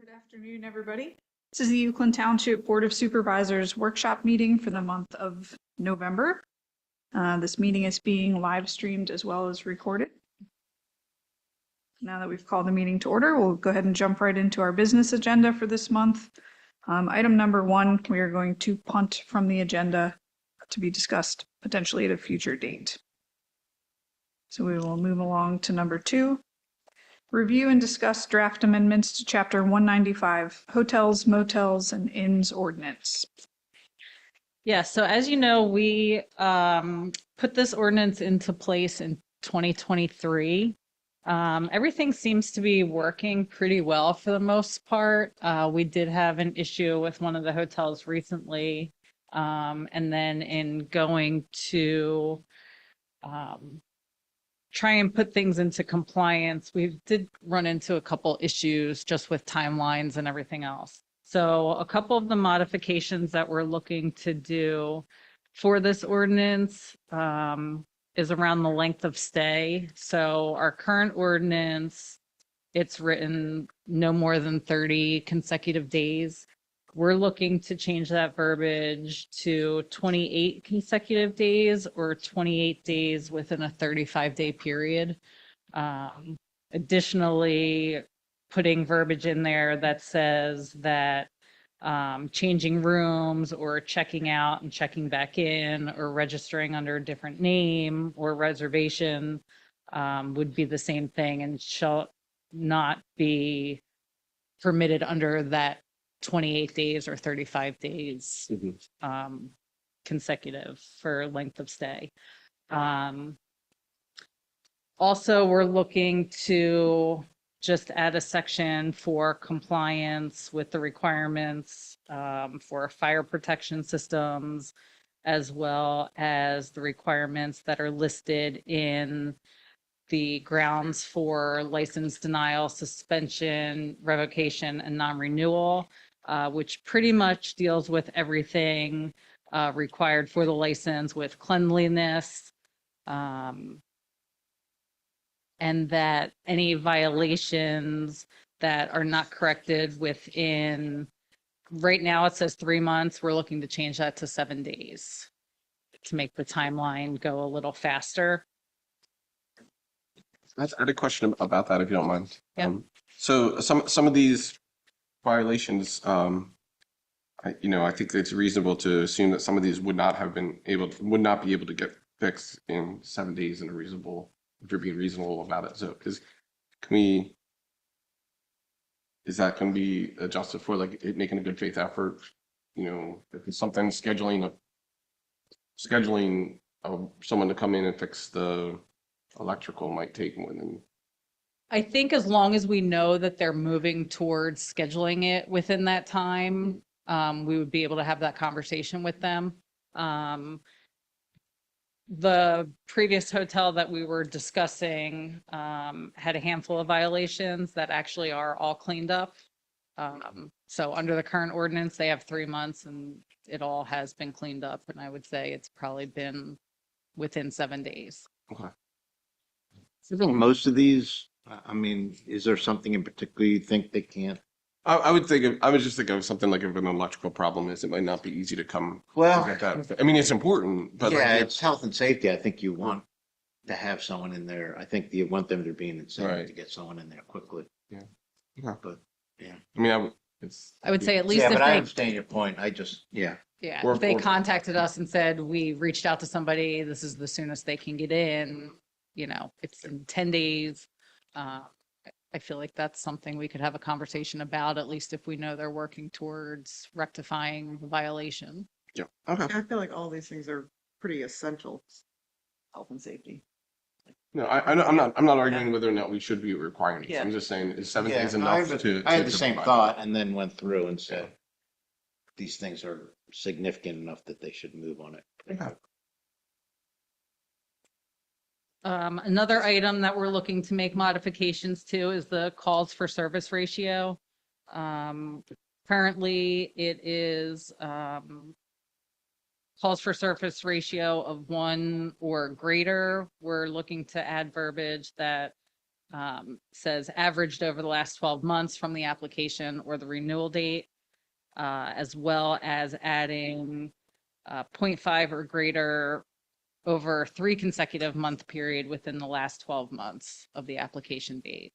Good afternoon, everybody. This is the Euclid Township Board of Supervisors workshop meeting for the month of November. This meeting is being live streamed as well as recorded. Now that we've called the meeting to order, we'll go ahead and jump right into our business agenda for this month. Item number 1, we are going to punt from the agenda to be discussed potentially at a future date. So we will move along to number 2. Review and discuss draft amendments to Chapter 195, Hotels, Motels, and Inns Ordinance. Yeah, so as you know, we put this ordinance into place in 2023. Everything seems to be working pretty well for the most part. We did have an issue with one of the hotels recently. And then in going to try and put things into compliance, we did run into a couple issues just with timelines and everything else. So a couple of the modifications that we're looking to do for this ordinance is around the length of stay. So our current ordinance, it's written no more than 30 consecutive days. We're looking to change that verbiage to 28 consecutive days or 28 days within a 35-day period. Additionally, putting verbiage in there that says that changing rooms or checking out and checking back in or registering under a different name or reservation would be the same thing and shall not be permitted under that 28 days or 35 days consecutive for length of stay. Also, we're looking to just add a section for compliance with the requirements for fire protection systems, as well as the requirements that are listed in the grounds for license denial, suspension, revocation, and non-renewal, which pretty much deals with everything required for the license with cleanliness, and that any violations that are not corrected within, right now it says 3 months, we're looking to change that to 7 days to make the timeline go a little faster. I had a question about that, if you don't mind. Yeah. So some of these violations, I think it's reasonable to assume that some of these would not be able to get fixed in 7 days in a reasonable, if you're being reasonable about it. So is that going to be adjusted for, like, it making a good faith effort? If it's something scheduling someone to come in and fix the electrical might take more than. I think as long as we know that they're moving towards scheduling it within that time, we would be able to have that conversation with them. The previous hotel that we were discussing had a handful of violations that actually are all cleaned up. So under the current ordinance, they have 3 months and it all has been cleaned up. And I would say it's probably been within 7 days. Okay. I think most of these, is there something in particular you think they can't? I was just thinking of something like if an electrical problem is, it might not be easy to come. Well, to get that. I mean, it's important, but yeah, like, it's health and safety. I think you want to have someone in there. I think you want them to be an incentive Right. to get someone in there quickly. Yeah. Okay. But yeah. I mean, I would say at least Yeah, if but I they, understand your point. yeah, Or- if they or- contacted us and said, we reached out to somebody, this is the soonest they can get in, it's in 10 days. I feel like that's something we could have a conversation about, at least if we know they're working towards rectifying the violation. Yeah. Okay. I feel like all these things are pretty essential, health and safety. No, I'm not arguing whether or not we should be requiring it. Yeah. I'm just saying, is 7 Yeah, days enough to? I had the to same provide? thought and then went through and said, these things are significant enough that they should move on it. Okay. Another item that we're looking to make modifications to is the calls for service ratio. Currently, it is calls for service ratio of 1 or greater. We're looking to add verbiage that says averaged over the last 12 months from the application or the renewal date, as well as adding 0.5 or greater over 3 consecutive month period within the last 12 months of the application date.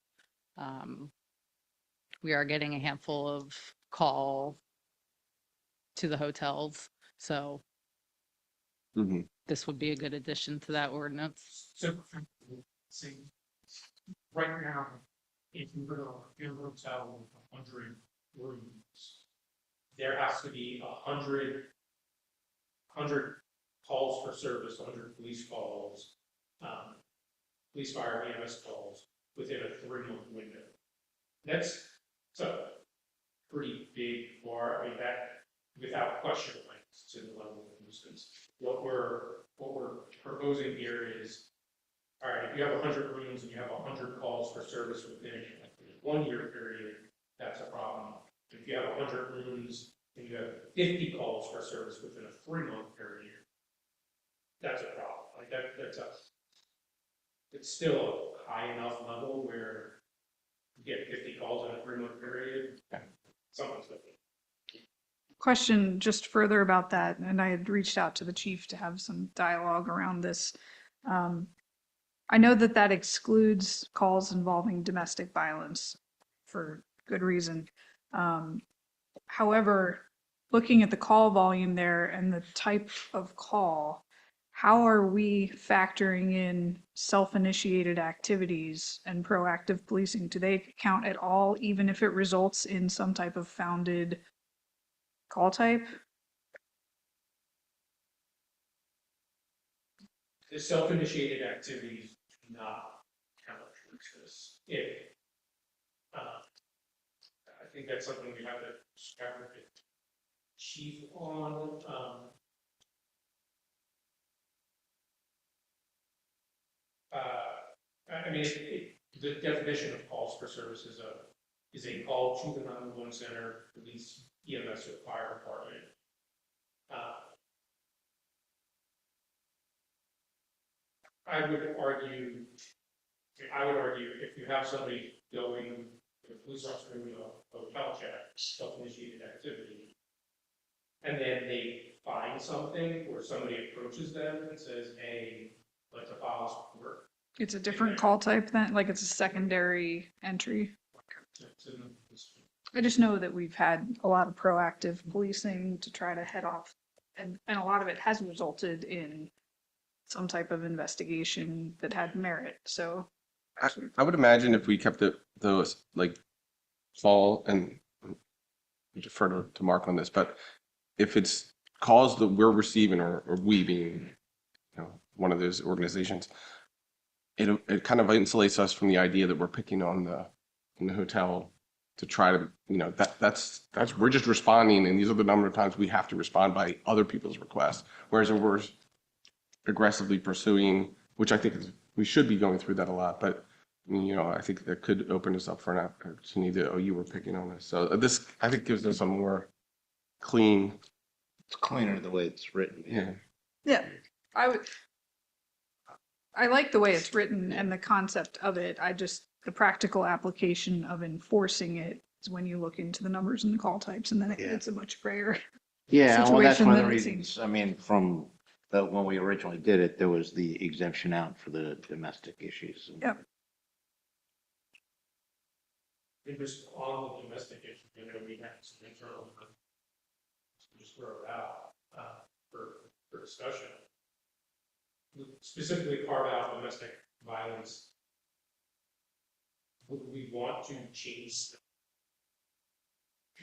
We are getting a handful of call to the hotels, so Mhm. this would be a good addition to that ordinance. So, see, right now, if you go to a hotel with 100 rooms, there has to be 100 calls for service, 100 police calls, police, fire, EMS calls within a 3-month window. That's a pretty big bar. I mean, that without question links to the level of nuisance. What we're proposing here is, all right, if you have 100 rooms and you have 100 calls for service within a 1-year period, that's a problem. If you have 100 rooms and you have 50 calls for service within a 3-month period, that's a problem. Like it's still a high enough level where you get 50 calls in a 3-month period. Something's going to Question just further about that, and I had reached out to the chief to have some dialogue around this. I know that that excludes calls involving domestic violence for good reason. However, looking at the call volume there and the type of call, how are we factoring in self-initiated activities and proactive policing? Do they count at all, even if it results in some type of founded call type? The self-initiated activities do not count towards this. I think that's something we have to start with the chief on. I mean, the definition of calls for service is a call to the 911 center, police, EMS, or fire department. I would argue if you have somebody going, a police officer doing a hotel check, self-initiated activity, and then they find something or somebody approaches them and says, hey, let's file this report. It's a different call type then, like it's a secondary entry. I just know that we've had a lot of proactive policing to try to head off, and a lot of it has resulted in some type of investigation that had merit, so. I would imagine if we kept those like fall and defer to Mark on this, but if it's calls that we're receiving or we being, one of those organizations, it kind of insulates us from the idea that we're picking on the hotel to try to, that's we're just responding, and these are the number of times we have to respond by other people's requests. Whereas if we're aggressively pursuing, which I think we should be going through that a lot, but I mean, I think that could open us up for an opportunity to, you were picking on this. So this, I think, gives us a more clean. It's cleaner the way it's written. Yeah. Yeah, I like the way it's written and the concept of it. The practical application of enforcing it is when you look into the numbers and the call types, and then it's a much grayer. Yeah, well, that's Situation one of the that it reasons, seems. I mean, from when we originally did it, there was the exemption out for the domestic issues. Yep. It was on the domestic issue, we had some internal, just throw it out for discussion. Specifically carve out domestic violence. Would we want to change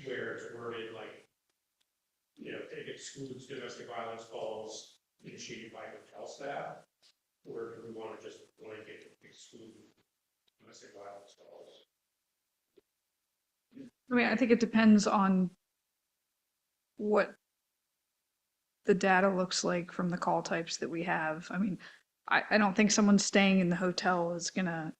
where it's worded like, it excludes domestic violence calls initiated by hotel staff? Or do we want to just blanket exclude domestic violence calls? I mean, I think it depends on what the data looks like from the call types that we have. I mean, I don't think someone staying in the hotel is gonna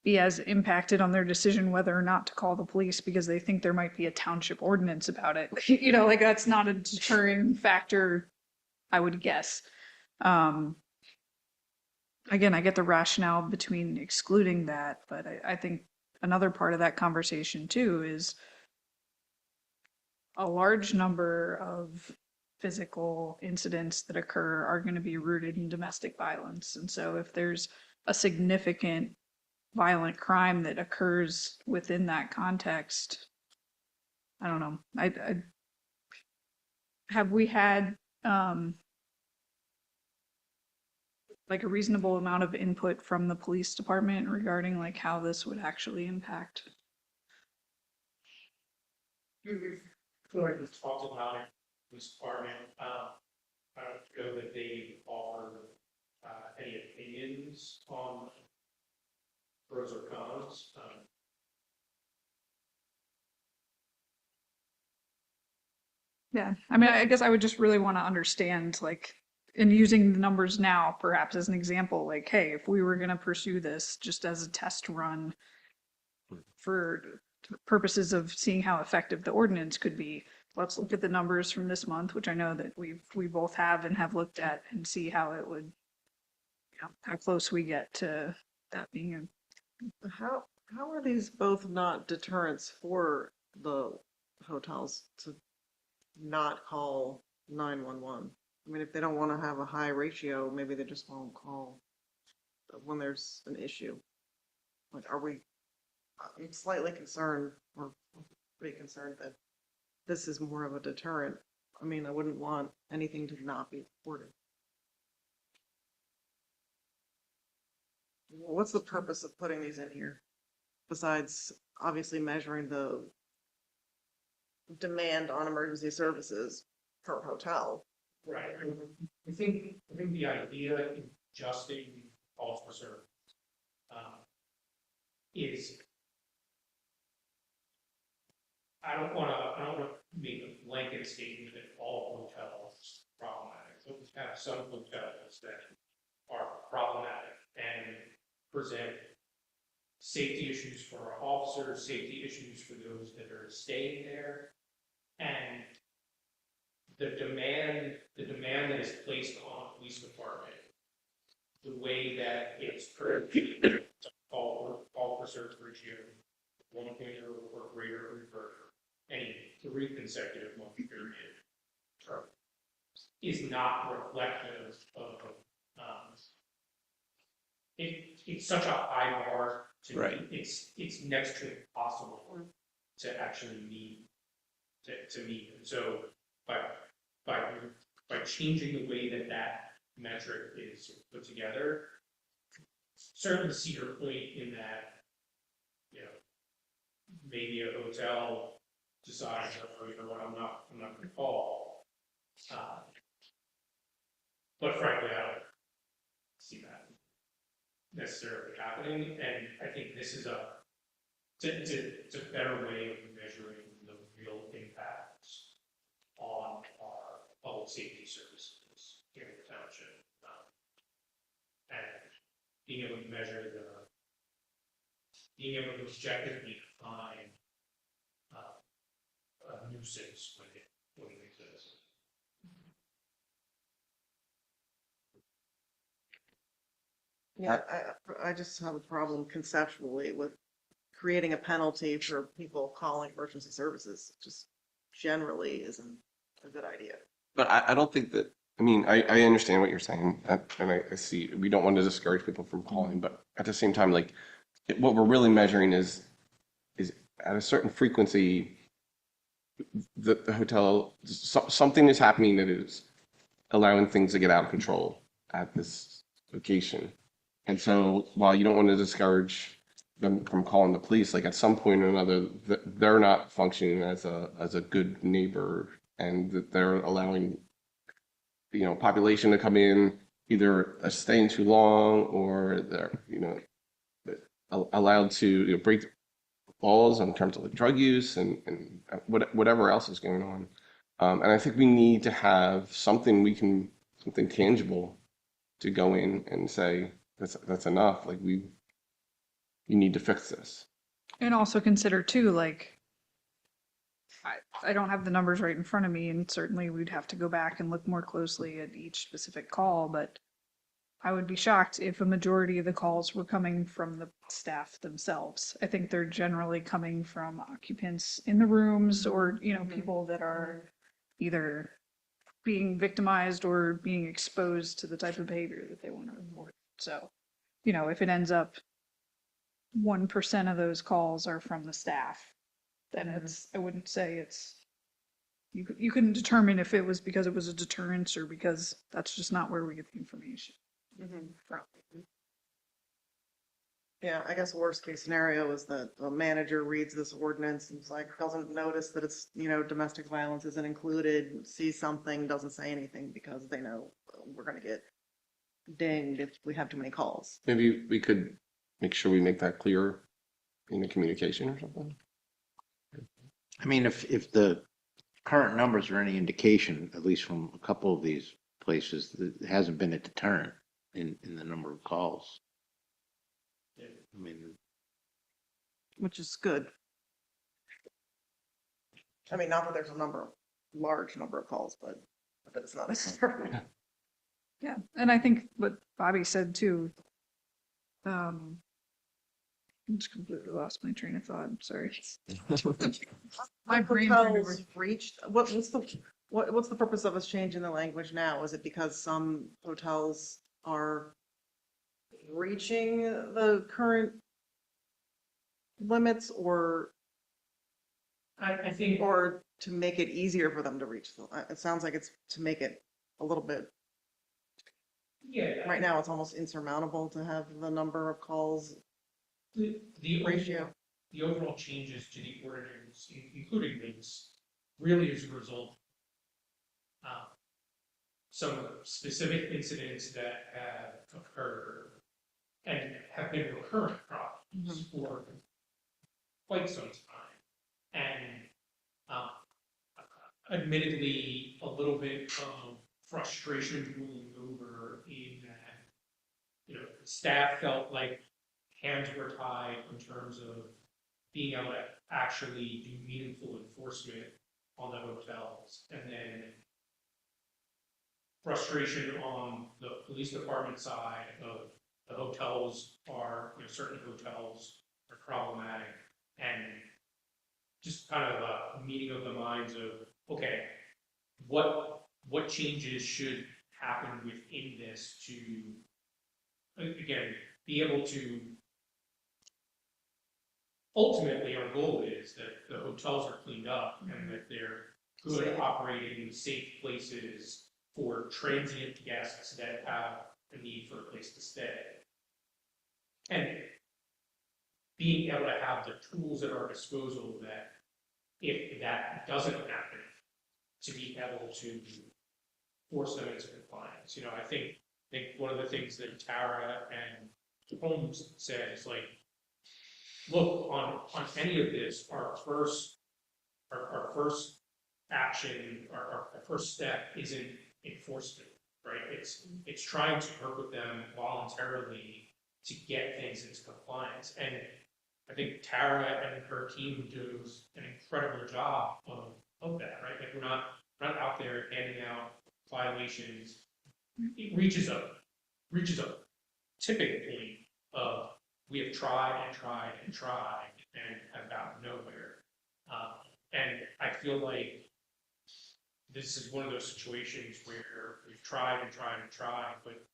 be as impacted on their decision whether or not to call the police because they think there might be a township ordinance about it. Like that's not a deterring factor, I would guess. I again, I get the rationale between excluding that, but I think another part of that conversation too is a large number of physical incidents that occur are going to be rooted in domestic violence. And so if there's a significant violent crime that occurs within that context, I don't know. Have we had like a reasonable amount of input from the police department regarding like how this would actually impact? I feel like we've talked about it, police department, I don't know that they offer, any opinions on pros or cons. Yeah, I mean, I guess I would just really want to understand, like, in using the numbers now, perhaps as an example, like, hey, if we were going to pursue this just as a test run for purposes of seeing how effective the ordinance could be, let's look at the numbers from this month, which I know that we both have and have looked at, and see how it would, you know, how close we get to that being a How are these both not deterrents for the hotels to not call 911? I mean, if they don't want to have a high ratio, maybe they just won't call when there's an issue. Like, I'm slightly concerned, or pretty concerned that this is more of a deterrent. I mean, I wouldn't want anything to not be reported. What's the purpose of putting these in here? Besides obviously measuring the demand on emergency services per hotel. Right. I think the idea in adjusting calls for service is, I don't wanna make a blanket statement that all hotels are problematic. So we have some hotels that are problematic and present safety issues for our officers, safety issues for those that are staying there. And the demand that is placed on the police department, the way that it's call for search ratio, 1.0 or greater for any 3 consecutive month period, is not reflective of it's such a high bar to Right. it's next to impossible to actually meet to meet. And so by changing the way that metric is put together, certainly see your point in that, you know, maybe a hotel decides, oh, you know what, I'm not going to call. But frankly, I don't see that necessarily happening, and I think this is it's a better way of measuring the real impacts on our public safety services here in the township, and being able to measure being able to objectively define a nuisance when it exists. Yeah, I just have a problem conceptually with creating a penalty for people calling emergency services. Just generally isn't a good idea. But I don't think that, I mean, I understand what you're saying, and I see, we don't want to discourage people from calling, but at the same time, like, what we're really measuring is at a certain frequency, the hotel, something is happening that is allowing things to get out of control at this location. And so while you don't want to discourage them from calling the police, like at some point or another, they're not functioning as a good neighbor, and that they're allowing, you know, population to come in, either staying too long, or they're, you know, allowed to, you know, break laws in terms of like drug use and whatever else is going on. And I think we need to have something tangible to go in and say, that's enough. Like you need to fix this. And also consider too, like, I don't have the numbers right in front of me, and certainly we'd have to go back and look more closely at each specific call, but I would be shocked if a majority of the calls were coming from the staff themselves. I think they're generally coming from occupants in the rooms or, people that are either being victimized or being exposed to the type of behavior that they want to report. So, if it ends up 1% of those calls are from the staff, then I wouldn't say you couldn't determine if it was because it was a deterrence or because that's just not where we get the information from. Yeah, I guess worst case scenario is that the manager reads this ordinance and is like, doesn't notice that it's, domestic violence isn't included, sees something, doesn't say anything because they know we're gonna get dinged if we have too many calls. Maybe we could make sure we make that clear in the communication or something. I mean, if the current numbers are any indication, at least from a couple of these places, there hasn't been a deterrent in the number of calls. I mean, Which is good. I mean, not that there's large number of calls, but it's not necessarily. Yeah, and I think what Bobby said too. I just completely lost my train of thought. I'm sorry. My brain turned over. Hotels reached, what's the purpose of us changing the language now? Is it because some hotels are reaching the current limits or I think, or to make it easier for them to reach them? It sounds like it's to make it a little bit, yeah. right now it's almost insurmountable to have the number of calls The ratio. the overall changes to the ordinance, including this, really is a result of some specific incidents that have occurred and have been recurrent problems for quite some time. And admittedly, a little bit of frustration ruling over in that, staff felt like hands were tied in terms of being able to actually do meaningful enforcement on the hotels. And then frustration on the police department side of the hotels are, certain hotels are problematic. And just kind of a meeting of the minds of, okay, what changes should happen within this to, again, be able to, ultimately, our goal is that the hotels are cleaned up and that they're good Safe. operating, safe places for transient guests that have a need for a place to stay. And being able to have the tools at our disposal that if that doesn't happen, to be able to force them into compliance. I think one of the things that Tara and Holmes said is like, look, on any of this, our first action, our first step isn't enforcement, right? It's trying to work with them voluntarily to get things into compliance. And I think Tara and her team do an incredible job of that, right? Like we're not out there handing out violations. It reaches a tipping point of we have tried and tried and tried and have gotten nowhere. And I feel like this is one of those situations where we've tried and tried and tried, but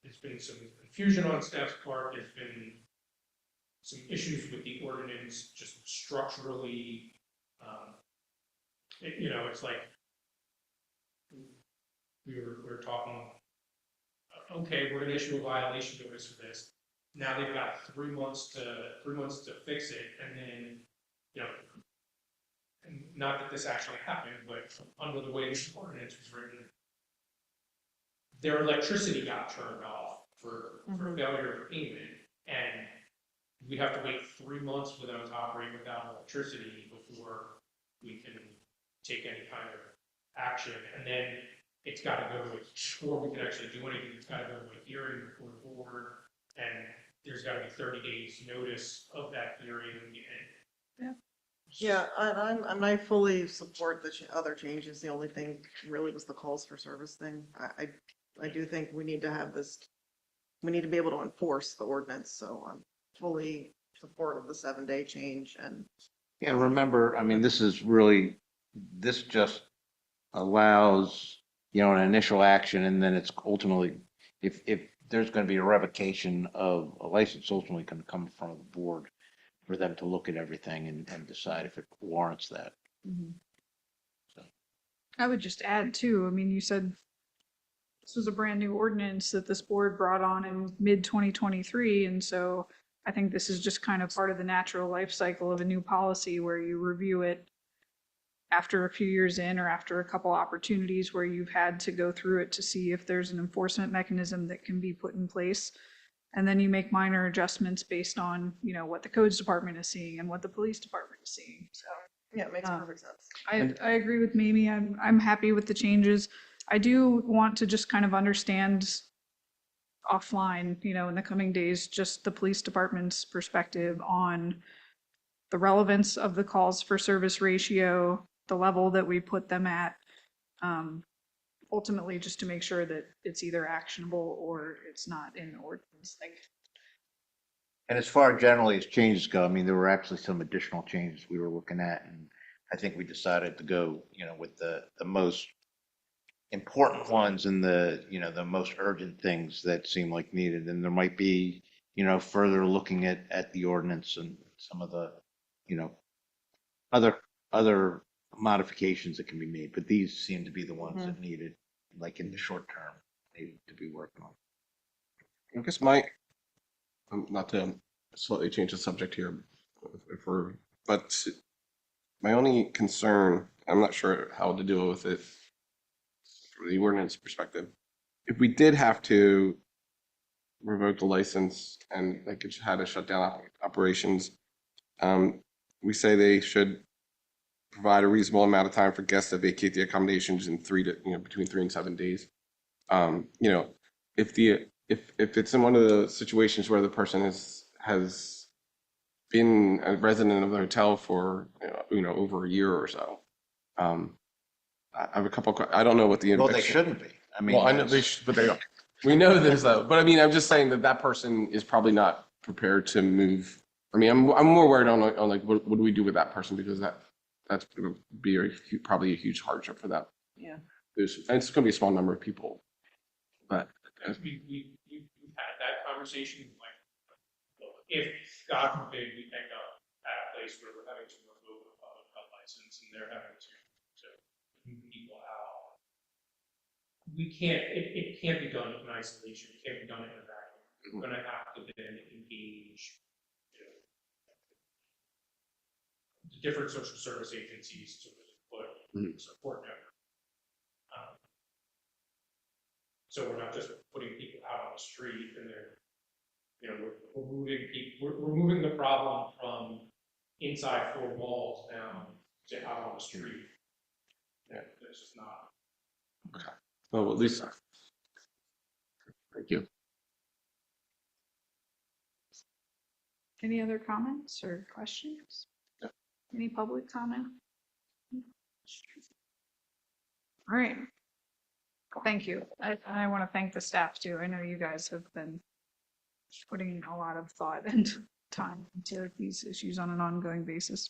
there's been some confusion on staff's part. There's been some issues with the ordinance, just structurally. It's like we were talking. Okay, we're going to issue a violation notice for this. Now they've got 3 months to fix it, and then and not that this actually happened, but under the way this ordinance was written, their electricity got turned off for failure of payment, and we have to wait 3 months for them to operate without electricity before we can take any kind of action. And then it's got to go before we can actually do anything. It's got to go to a hearing before the board, and there's got to be 30 days notice of that hearing. Yeah, and I fully support the other changes. The only thing really was the calls for service thing. I do think we need to have this, we need to be able to enforce the ordinance, so I'm fully support of the 7-day change and. Yeah, remember, I mean, this is really, this just allows, an initial action, and then it's ultimately, if there's going to be a revocation of a license, ultimately can come from the board for them to look at everything and decide if it warrants that. I would just add too, I mean, you said this was a brand new ordinance that this board brought on in mid 2023. And so I think this is just kind of part of the natural life cycle of a new policy where you review it after a few years in or after a couple opportunities where you've had to go through it to see if there's an enforcement mechanism that can be put in place. And then you make minor adjustments based on, what the codes department is seeing and what the police department is seeing. So Yeah, it makes perfect sense. I agree with Mimi. I'm happy with the changes. I do want to just kind of understand offline, in the coming days, just the police department's perspective on the relevance of the calls for service ratio, the level that we put them at. Ultimately, just to make sure that it's either actionable or it's not in the ordinance. And as far generally as changes go, I mean, there were actually some additional changes we were looking at, and I think we decided to go, with the most important ones and the most urgent things that seem like needed. And there might be, further looking at the ordinance and some of the, other modifications that can be made, but these seem to be the ones that needed, like in the short term, needed to be worked on. I guess not to slightly change the subject here, but my only concern, I'm not sure how to deal with it from the ordinance perspective. If we did have to revoke the license and like it had to shut down operations, we say they should provide a reasonable amount of time for guests to vacate the accommodations in between 3 and 7 days. If it's in one of the situations where the person has been a resident of the hotel for over a year or so, I have a couple. I don't know what the Well, they eviction- shouldn't be. I mean, Well, I know they should, but they don't. We know this though. But I mean, I'm just saying that person is probably not prepared to move. I mean, I'm more worried on like what do we do with that person, because that's going to be probably a huge hardship for them. Yeah. And it's going to be a small number of people, but We've had that conversation, like, look, if, God forbid, we end up at a place where we're having to revoke a public health license and they're having to move people out, we can't, it can't be done in isolation, it can't be done in a vacuum. We're gonna have to then engage, the different social service agencies to put support network. So we're not just putting people out on the street and they're, we're moving people, we're moving the problem from inside 4 walls down to out on the street. Yeah, it's just not. okay. Well, at least thank you. Any other comments or questions? No. Any public comment? All right. Thank you. I want to thank the staff too. I know you guys have been putting a lot of thought and time into these issues on an ongoing basis.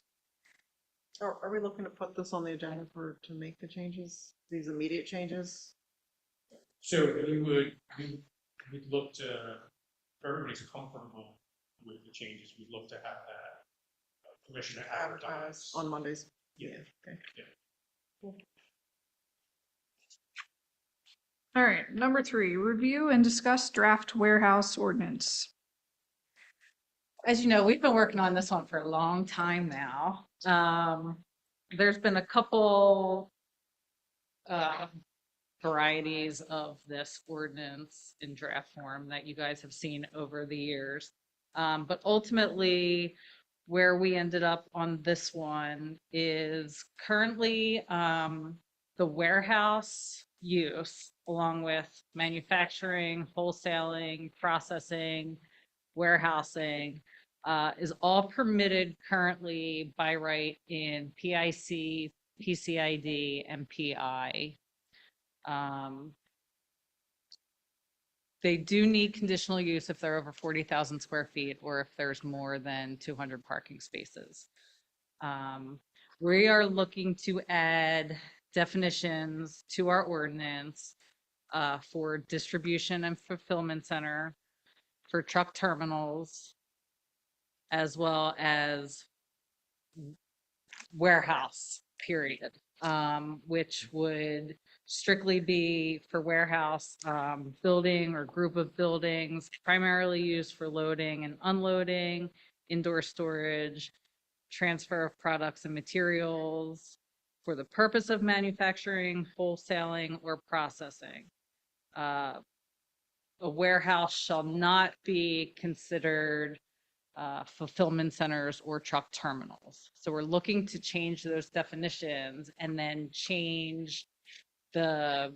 Are we looking to put this on the agenda to make the changes, these immediate changes? So we'd look to, for everybody's comfortable with the changes, we'd look to have that permission to advertise. On Mondays? Yeah. Okay. Yeah. All right, number 3, review and discuss draft warehouse ordinance. As you know, we've been working on this one for a long time now. There's been a couple varieties of this ordinance in draft form that you guys have seen over the years. But ultimately, where we ended up on this one is currently the warehouse use, along with manufacturing, wholesaling, processing, warehousing, is all permitted currently by right in PIC, PCID, and PI. They do need conditional use if they're over 40,000 square feet or if there's more than 200 parking spaces. We are looking to add definitions to our ordinance for distribution and fulfillment center, for truck terminals, as well as warehouse, period, which would strictly be for warehouse, building or group of buildings, primarily used for loading and unloading, indoor storage, transfer of products and materials for the purpose of manufacturing, wholesaling, or processing. A warehouse shall not be considered fulfillment centers or truck terminals. So we're looking to change those definitions and then change the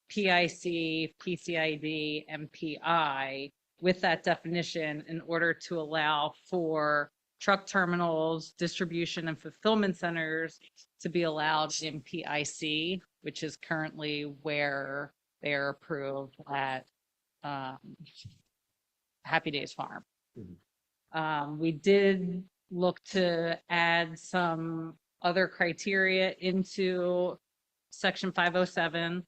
PIC, PCID, and PI with that definition in order to allow for truck terminals, distribution and fulfillment centers to be allowed in PIC, which is currently where they're approved at Happy Days Farm. We did look to add some other criteria into section 507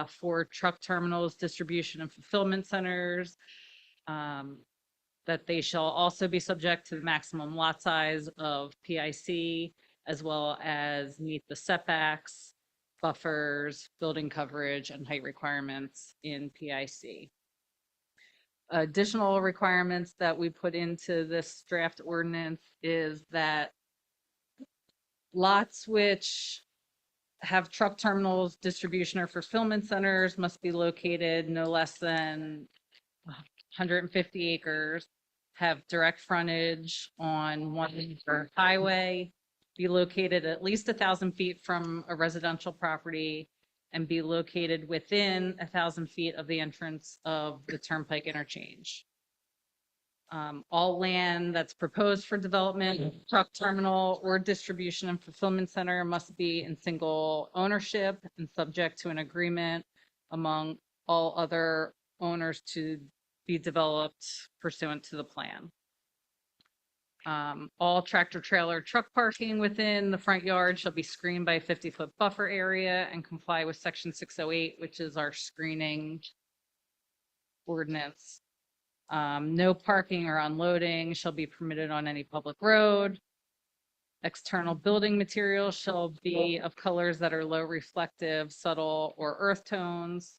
for truck terminals, distribution and fulfillment centers, that they shall also be subject to the maximum lot size of PIC, as well as meet the setbacks, buffers, building coverage, and height requirements in PIC. Additional requirements that we put into this draft ordinance is that lots which have truck terminals, distribution or fulfillment centers must be located no less than 150 acres, have direct frontage on one highway, be located at least 1,000 feet from a residential property, and be located within 1,000 feet of the entrance of the Turnpike interchange. All land that's proposed for development, truck terminal or distribution and fulfillment center must be in single ownership and subject to an agreement among all other owners to be developed pursuant to the plan. All tractor trailer truck parking within the front yard shall be screened by a 50-foot buffer area and comply with section 608, which is our screening ordinance. No parking or unloading shall be permitted on any public road. External building materials shall be of colors that are low reflective, subtle, or earth tones.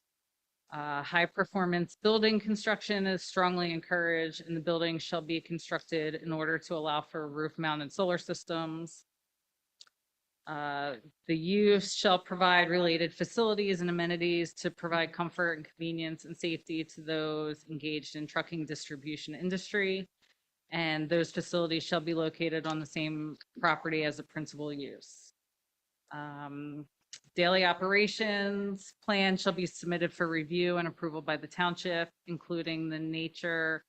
High performance building construction is strongly encouraged, and the building shall be constructed in order to allow for roof mounted solar systems. The use shall provide related facilities and amenities to provide comfort and convenience and safety to those engaged in trucking distribution industry. And those facilities shall be located on the same property as the principal use. Daily operations plan shall be submitted for review and approval by the township, including the nature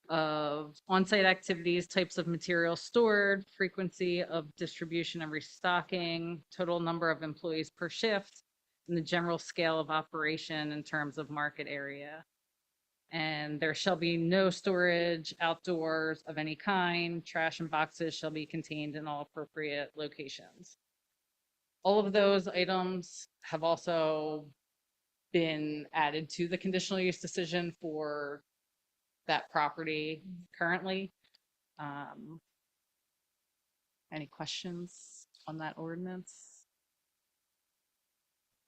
of on-site activities, types of material stored, frequency of distribution and restocking, total number of employees per shift, and the general scale of operation in terms of market area. And there shall be no storage outdoors of any kind. Trash and boxes shall be contained in all appropriate locations. All of those items have also been added to the conditional use decision for that property currently. Any questions on that ordinance?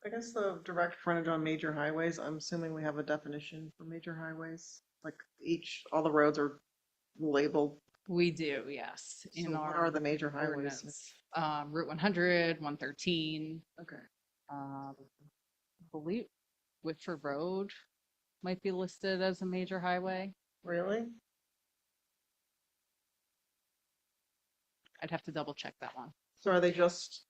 I guess the direct frontage on major highways, I'm assuming we have a definition for major highways, like all the roads are labeled. We do, yes. So what are the major highways? ordinance. Route 100, 113. Okay. I believe Whitford Road might be listed as a major highway. Really? I'd have to double check that one. So are they just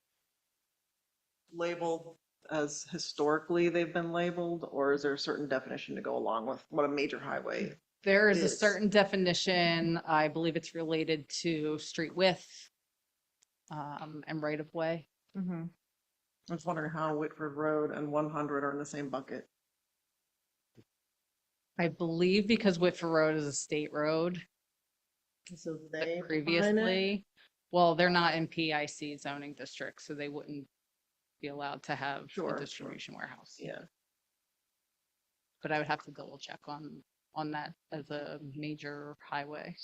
labeled as historically they've been labeled, or is there a certain definition to go along with what a major highway? There is a is. certain definition. I believe it's related to street width and right of way. Mm-hmm. I was wondering how Whitford Road and 100 are in the same bucket. I believe because Whitford Road is a state road So they define it? previously, well, they're not in PIC zoning district, so they wouldn't be allowed to have Sure, a sure. distribution warehouse. Yeah. But I would have to double check on that as a major highway.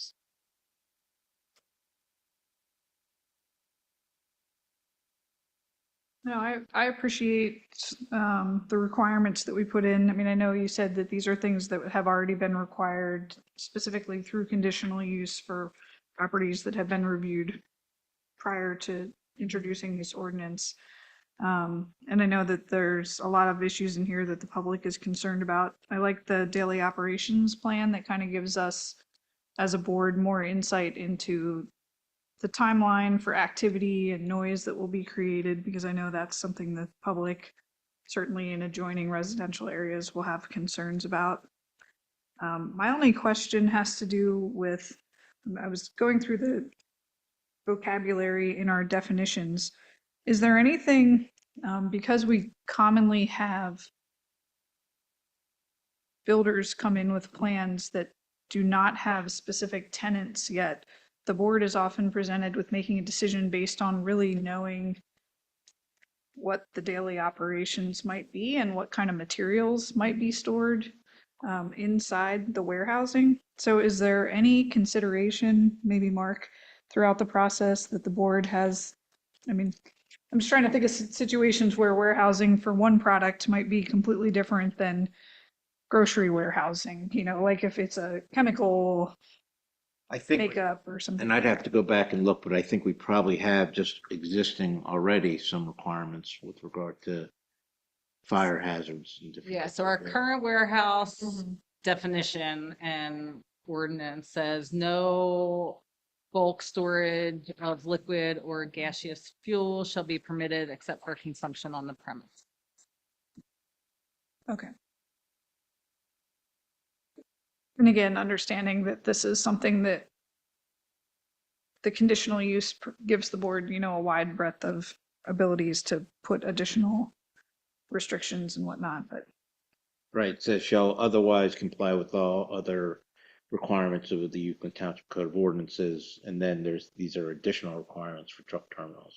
No, I appreciate the requirements that we put in. I mean, I know you said that these are things that have already been required specifically through conditional use for properties that have been reviewed prior to introducing this ordinance. And I know that there's a lot of issues in here that the public is concerned about. I like the daily operations plan that kind of gives us, as a board, more insight into the timeline for activity and noise that will be created, because I know that's something the public, certainly in adjoining residential areas, will have concerns about. My only question has to do with, I was going through the vocabulary in our definitions. Is there anything, because we commonly have builders come in with plans that do not have specific tenants yet, the board is often presented with making a decision based on really knowing what the daily operations might be and what kind of materials might be stored inside the warehousing. So is there any consideration, maybe Mark, throughout the process that the board has? I mean, I'm just trying to think of situations where warehousing for one product might be completely different than grocery warehousing, like if it's a chemical I think, makeup or something. and I'd have to go back and look, but I think we probably have just existing already some requirements with regard to fire hazards and different. Yeah, so our current warehouse Mhm. definition and ordinance says no bulk storage of liquid or gaseous fuel shall be permitted except for consumption on the premise. Okay. And again, understanding that this is something that the conditional use gives the board, a wide breadth of abilities to put additional restrictions and whatnot, but Right, it says shall otherwise comply with all other requirements of the Euclid Township Code of Ordinances, and then these are additional requirements for truck terminals.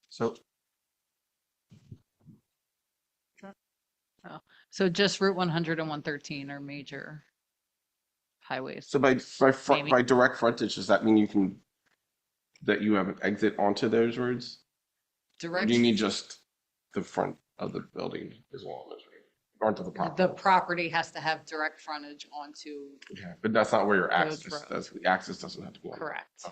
So So just Route 100 and 113 are major highways. So Maybe. by direct frontage, does that mean that you have an exit onto those roads? Or Direct, do you mean just the front of the building as well as onto the property? the property has to have direct frontage onto, Yeah, but that's not where your Those access, roads. the access doesn't have to be on. correct.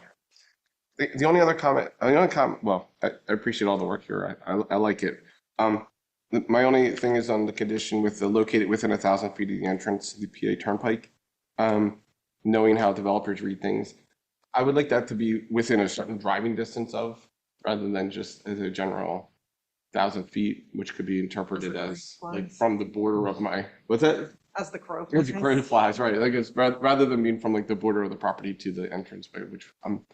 The only other comment, well, I appreciate all the work here. I like it. My only thing is on the condition with the located within 1,000 feet of the entrance to the PA Turnpike. Knowing how developers read things, I would like that to be within a certain driving distance of, rather than just as a general 1,000 feet, which could be interpreted as like from the border of my, what's that? As the crow As the flies. crow flies, right? Like it's rather than being from like the border of the property to the entrance, which I can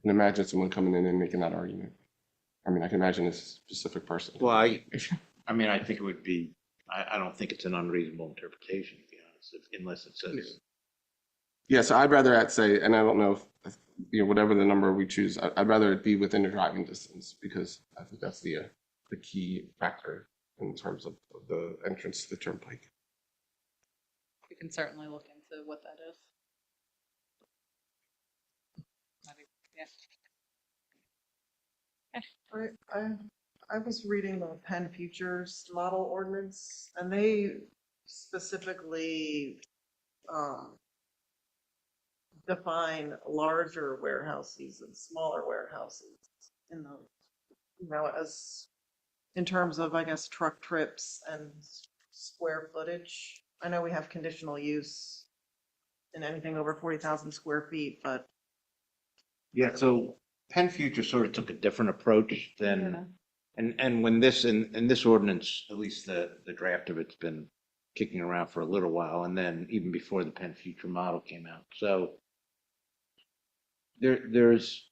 imagine someone coming in and making that argument. I mean, I can imagine a specific person. Well, I mean, I think it would be, I don't think it's an unreasonable interpretation, to be honest, unless it says. Yeah, so I'd rather I'd say, and I don't know if whatever the number we choose, I'd rather it be within a driving distance, because I think that's the key factor in terms of the entrance to the turnpike. We can certainly look into what that is. Yeah. I was reading the Penn Futures model ordinance, and they specifically define larger warehouses and smaller warehouses in the, as in terms of, I guess, truck trips and square footage. I know we have conditional use in anything over 40,000 square feet, but Yeah, so Penn Future sort of took a different approach than, and when this, in this ordinance, at least the draft of it's been kicking around for a little while, and then even before the Penn Future model came out. So there's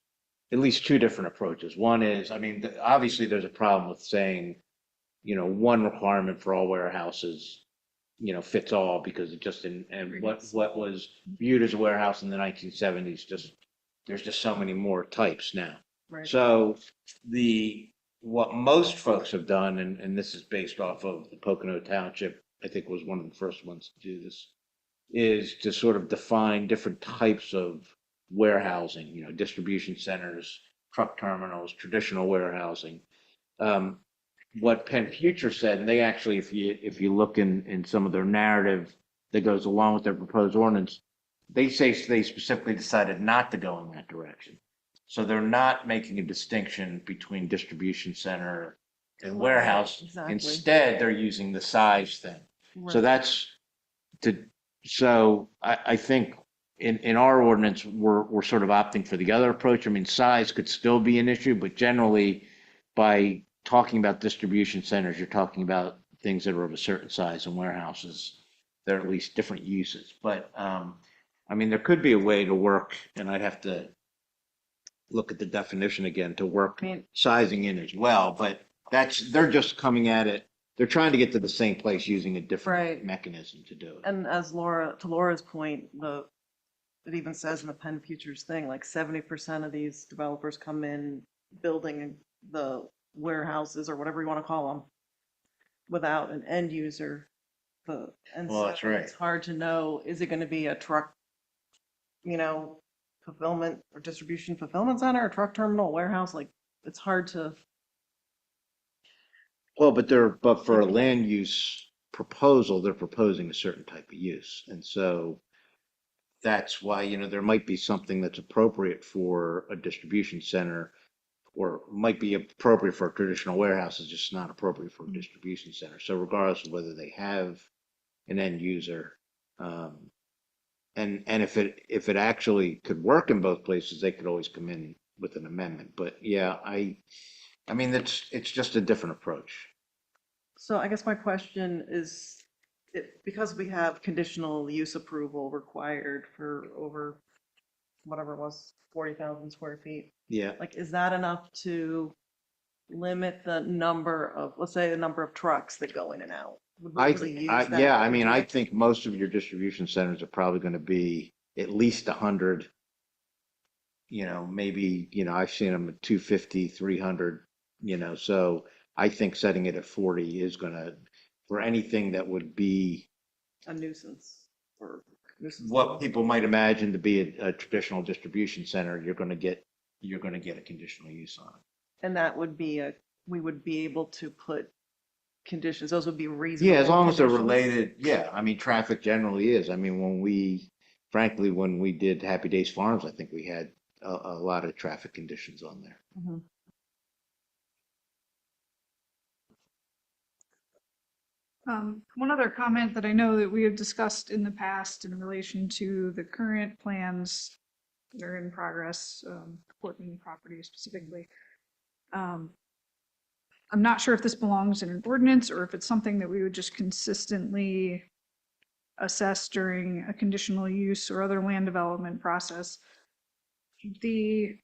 at least two different approaches. One is, I mean, obviously there's a problem with saying, one requirement for all warehouses fits all because it just didn't, and what was viewed as a warehouse in the 1970s, there's just so many more types now. Right. So what most folks have done, and this is based off of the Pocono Township, I think was one of the first ones to do this, is to sort of define different types of warehousing, distribution centers, truck terminals, traditional warehousing. What Penn Future said, and they actually, if you look in some of their narrative that goes along with their proposed ordinance, they say they specifically decided not to go in that direction. So they're not making a distinction between distribution center and warehouse. Exactly. Instead, they're using the size thing. So Right. that's so I think in our ordinance, we're sort of opting for the other approach. I mean, size could still be an issue, but generally by talking about distribution centers, you're talking about things that are of a certain size, and warehouses, they're at least different uses. But I mean, there could be a way to work, and I'd have to look at the definition again to work I mean, sizing in as well. But they're just coming at it. They're trying to get to the same place using a different Right. mechanism to do it. and as to Laura's point, it even says in the Penn Futures thing, like 70% of these developers come in building the warehouses or whatever you want to call them without an end user. And Well, so that's right. it's hard to know, is it going to be a truck, fulfillment or distribution fulfillment center, a truck terminal, warehouse? Like, it's hard to, Well, but for a land use proposal, they're proposing a certain type of use. And so that's why, there might be something that's appropriate for a distribution center or might be appropriate for a traditional warehouse, is just not appropriate for a distribution center. So regardless of whether they have an end user, and if it actually could work in both places, they could always come in with an amendment. But yeah, I mean, it's just a different approach. so I guess my question is, because we have conditional use approval required for over whatever it was, 40,000 square feet. Yeah. Like, is that enough to limit the number of, let's say, the number of trucks that go in and out? Would we really use that Yeah, I mean, I language? think most of your distribution centers are probably going to be at least 100. Maybe, I've seen them at 250, 300, so I think setting it at 40 is going to, for anything that would be A nuisance or nuisance. what people might imagine to be a traditional distribution center, you're going to get a conditional use on it. And that would be we would be able to put conditions, those would be reasonable. Yeah, as long as they're conditions. related. Yeah, I mean, traffic generally is. I mean, when we did Happy Days Farms, I think we had a lot of traffic conditions on there. Mhm. One other comment that I know that we have discussed in the past in relation to the current plans that are in progress, Portland property specifically. I'm not sure if this belongs in an ordinance or if it's something that we would just consistently assess during a conditional use or other land development process. The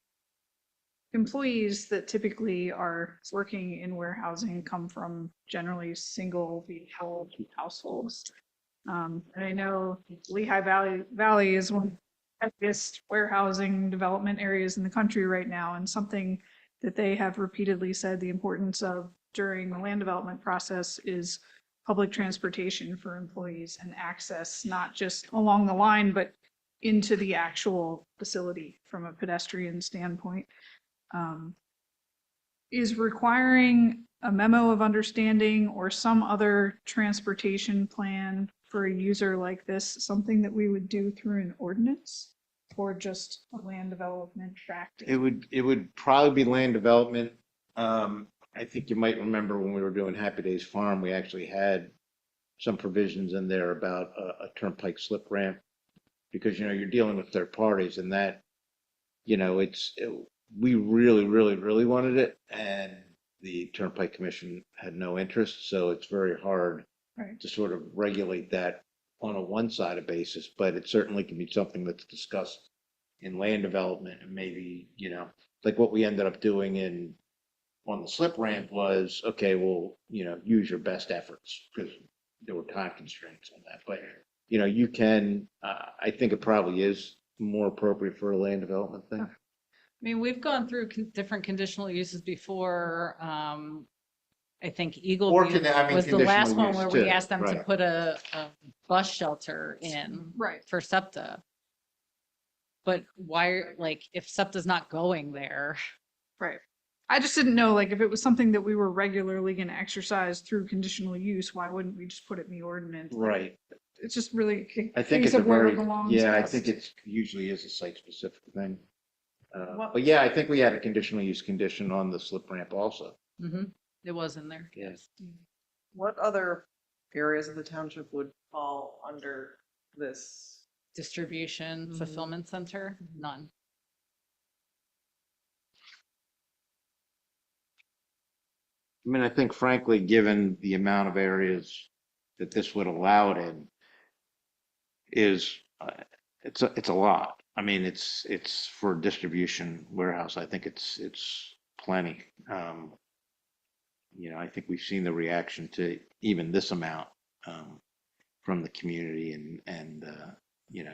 employees that typically are working in warehousing come from generally single vehicle households. And I know Lehigh Valley is one of the heaviest warehousing development areas in the country right now, and something that they have repeatedly said the importance of during the land development process is public transportation for employees and access, not just along the line, but into the actual facility from a pedestrian standpoint. Is requiring a memo of understanding or some other transportation plan for a user like this something that we would do through an ordinance or just a land development fact? It would probably be land development. I think you might remember when we were doing Happy Days Farm, we actually had some provisions in there about a turnpike slip ramp, because you're dealing with third parties, and that we really, really, really wanted it, and the Turnpike Commission had no interest, so it's very hard Right. to sort of regulate that on a one-sided basis, but it certainly can be something that's discussed in land development, and maybe, like what we ended up doing on the slip ramp was, okay, well, use your best efforts, because there were time constraints on that, but, you know, you can, I think it probably is more appropriate for a land development thing. I mean, we've gone through different conditional uses before. I think Eagle Or View I mean, was the last conditional one use where we too, asked them to right. put a bus shelter in Right. for SEPTA. But why, like, if SEPTA's not going there, Right. I just didn't know, like, if it was something that we were regularly going to exercise through conditional use, why wouldn't we just put it in the ordinance? Like, Right. It's just really I think case it's a of where it very, belongs yeah, I best. think it's usually is a site specific thing. What- But yeah, I think we had a conditional use condition on the slip ramp also. it was in there. Yes. What other areas of the township would fall under this? Distribution Mhm. fulfillment center, none. I mean, I think frankly, given the amount of areas that this would allow it in, is, it's a lot. I mean, it's for distribution warehouse. I think it's plenty. You know, I think we've seen the reaction to even this amount, from the community and, you know,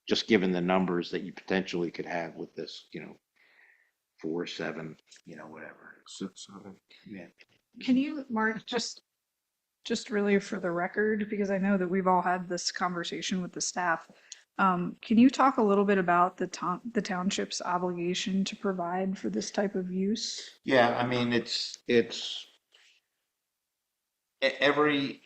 just given the numbers that you potentially could have with this, you know, 4, 7, you know, whatever. 6, 7. Yeah. Can you, Mark, just really for the record, because I know that we've all had this conversation with the staff. Can you talk a little bit about the township's obligation to provide for this type of use? Yeah, I mean, it's every,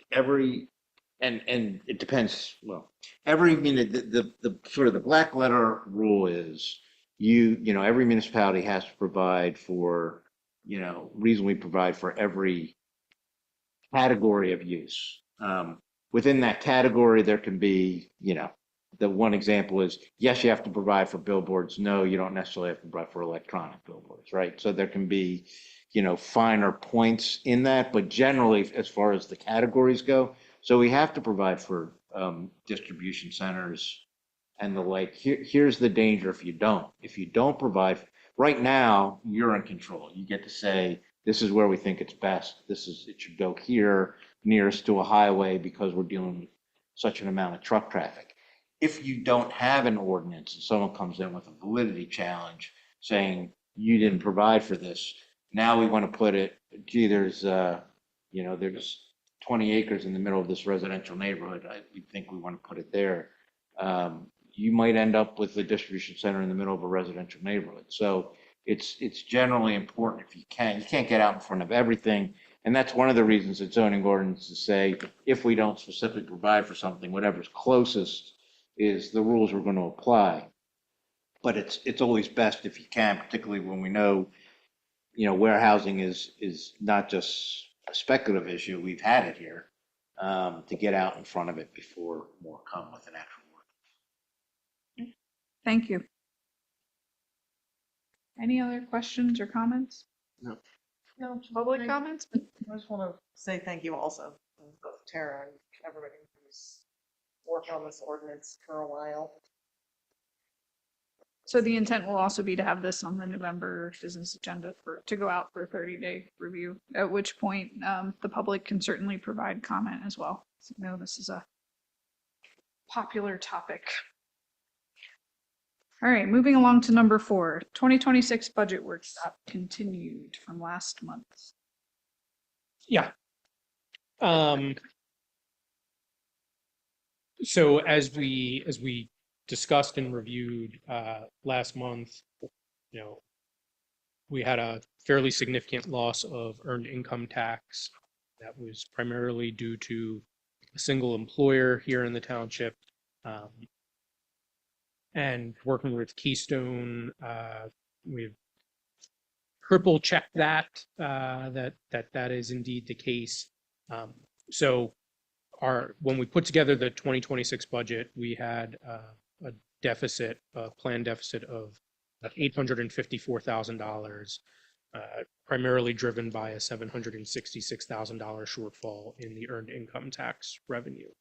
and it depends, well, every, I mean, the sort of the black letter rule is you know, every municipality has to provide for, you know, reasonably provide for every category of use. Within that category, there can be, you know, the one example is, yes, you have to provide for billboards. No, you don't necessarily have to provide for electronic billboards, right? So there can be, you know, finer points in that, but generally, as far as the categories go, so we have to provide for distribution centers and the like. Here's the danger if you don't. If you don't provide, right now, you're in control. You get to say, this is where we think it's best. It should go here, nearest to a highway, because we're dealing with such an amount of truck traffic. If you don't have an ordinance and someone comes in with a validity challenge saying you didn't provide for this, now we want to put it, gee, there's, you know, there's 20 acres in the middle of this residential neighborhood. We think we want to put it there. You might end up with a distribution center in the middle of a residential neighborhood. So it's generally important if you can't get out in front of everything. And that's one of the reasons that zoning ordinances say, if we don't specifically provide for something, whatever's closest is the rules we're going to apply. But it's always best if you can, particularly when we know, you know, warehousing is not just a speculative issue. We've had it here, to get out in front of it before more come with an actual work. Thank you. Any other questions or comments? No, Public I comments? just want to say thank you also, both Tara and everybody who's worked on this ordinance for a while. So the intent will also be to have this on the November business agenda to go out for a 30-day review, at which point the public can certainly provide comment as well. So, you know, this is a popular topic. All right, moving along to number 4, 2026 budget workshop continued from last month. Yeah. So as we discussed and reviewed last month, you know, we had a fairly significant loss of earned income tax that was primarily due to a single employer here in the township. And working with Keystone, we've triple checked that that is indeed the case. So when we put together the 2026 budget, we had a deficit, a planned deficit of $854,000, primarily driven by a $766,000 shortfall in the earned income tax revenue.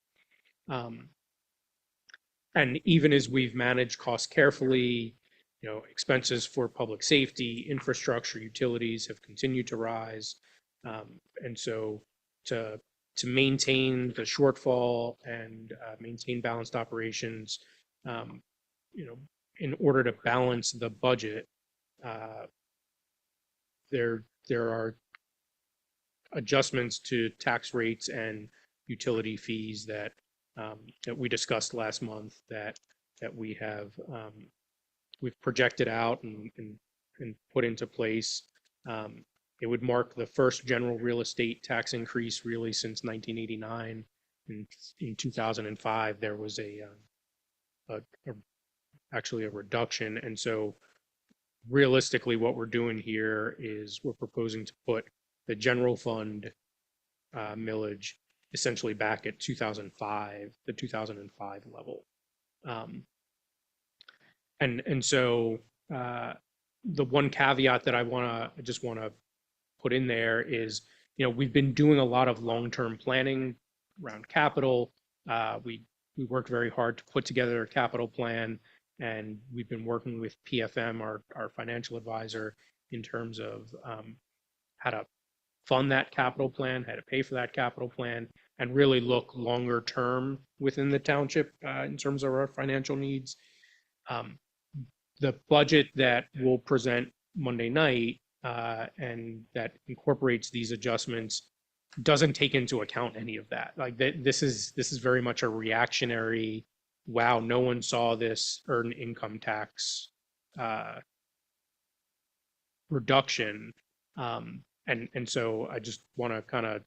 And even as we've managed costs carefully, you know, expenses for public safety, infrastructure, utilities have continued to rise. And so to to maintain the shortfall and maintain balanced operations, you know, in order to balance the budget, there are adjustments to tax rates and utility fees that that we discussed last month that we have we've projected out and put into place. It would mark the first general real estate tax increase really since 1989. In 2005, there was actually a reduction, and so realistically, what we're doing here is we're proposing to put the general fund millage essentially back at 2005, the 2005 level. And so the one caveat that I just want to put in there is, you know, we've been doing a lot of long-term planning around capital. We worked very hard to put together a capital plan, and we've been working with PFM, our financial advisor, in terms of how to fund that capital plan, how to pay for that capital plan, and really look longer term within the township in terms of our financial needs. The budget that we'll present Monday night and that incorporates these adjustments doesn't take into account any of that. Like this is very much a reactionary, wow, no one saw this earned income tax reduction. And so I just want to kind of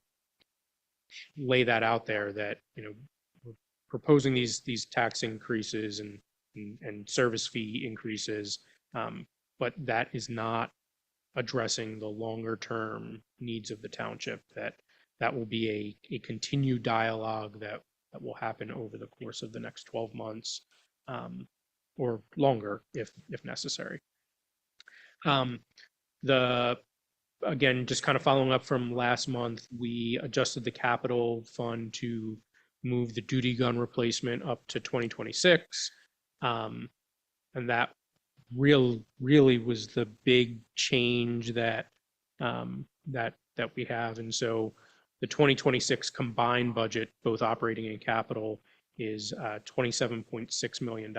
lay that out there that, you know, we're proposing these tax increases and service fee increases, but that is not addressing the longer term needs of the township. That will be a continued dialogue that will happen over the course of the next 12 months or longer if necessary. Again, just kind of following up from last month, we adjusted the capital fund to move the duty gun replacement up to 2026. And that really was the big change that we have. And so the 2026 combined budget, both operating and capital, is $27.6 million.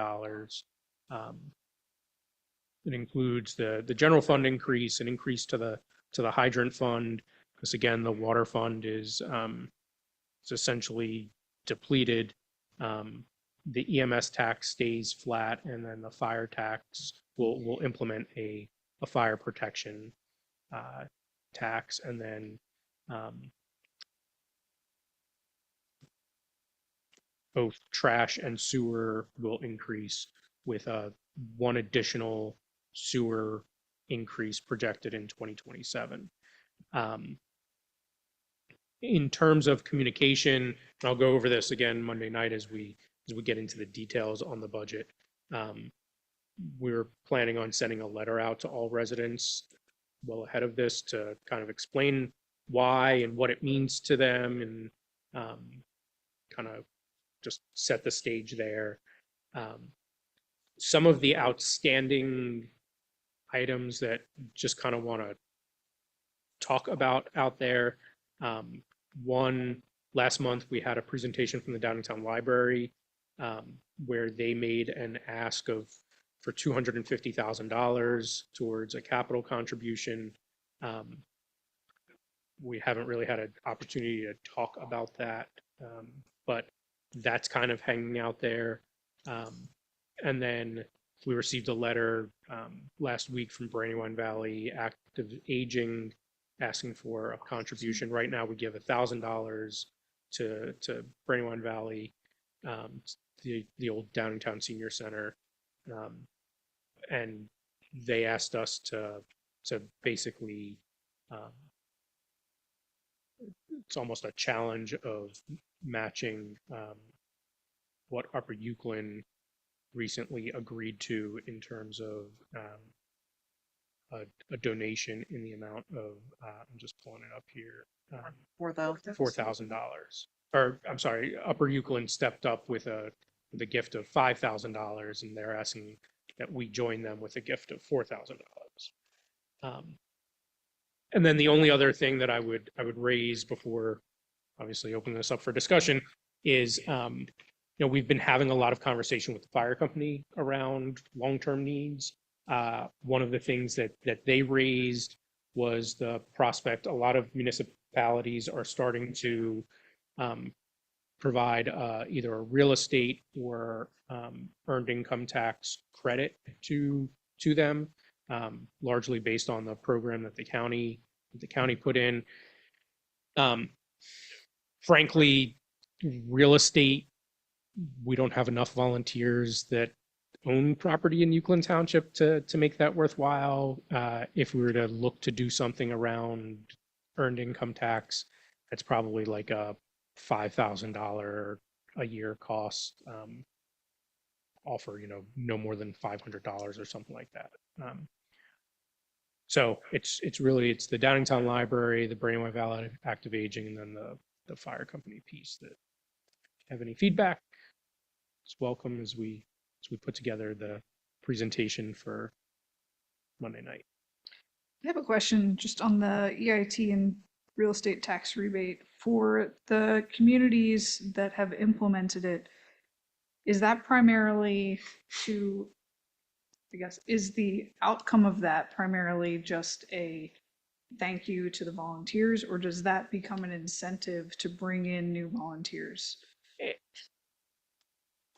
It includes the general fund increase, an increase to the hydrant fund, because again, the water fund is essentially depleted. The EMS tax stays flat, and then the fire tax will implement a fire protection tax, and then both trash and sewer will increase with one additional sewer increase projected in 2027. In terms of communication, and I'll go over this again Monday night as we get into the details on the budget. We're planning on sending a letter out to all residents well ahead of this to kind of explain why and what it means to them, and kind of just set the stage there. Some of the outstanding items that just kind of want to talk about out there. One, last month we had a presentation from the Downingtown Library where they made an ask for $250,000 towards a capital contribution. We haven't really had an opportunity to talk about that, but that's kind of hanging out there. And then we received a letter last week from Brandywine Valley Active Aging asking for a contribution. Right now, we give $1,000 to Brandywine Valley, the old Downingtown Senior Center, and they asked us to basically, it's almost a challenge of matching what Upper Euclid recently agreed to in terms of a donation in the amount of, I'm just pulling it up here, $4,000. Or I'm sorry, Upper Euclid stepped up with a gift of $5,000, and they're asking that we join them with a gift of $4,000. And then the only other thing that I would raise before obviously open this up for discussion, is, we've been having a lot of conversation with the fire company around long-term needs. One of the things that they raised was the prospect, a lot of municipalities are starting to provide either a real estate or earned income tax credit to them, largely based on the program that the county put in. Frankly, real estate, we don't have enough volunteers that own property in Euclid Township to make that worthwhile. If we were to look to do something around earned income tax, that's probably like a $5,000 a year cost. Offer, no more than $500 or something like that. So it's the Downingtown Library, the Brainwave Valley Active Aging, and then the fire company piece. That have any feedback, it's welcome as we put together the presentation for Monday night. I have a question just on the EIT and real estate tax rebate for the communities that have implemented it. Is that primarily to, I guess, is the outcome of that primarily just a thank you to the volunteers, or does that become an incentive to bring in new volunteers?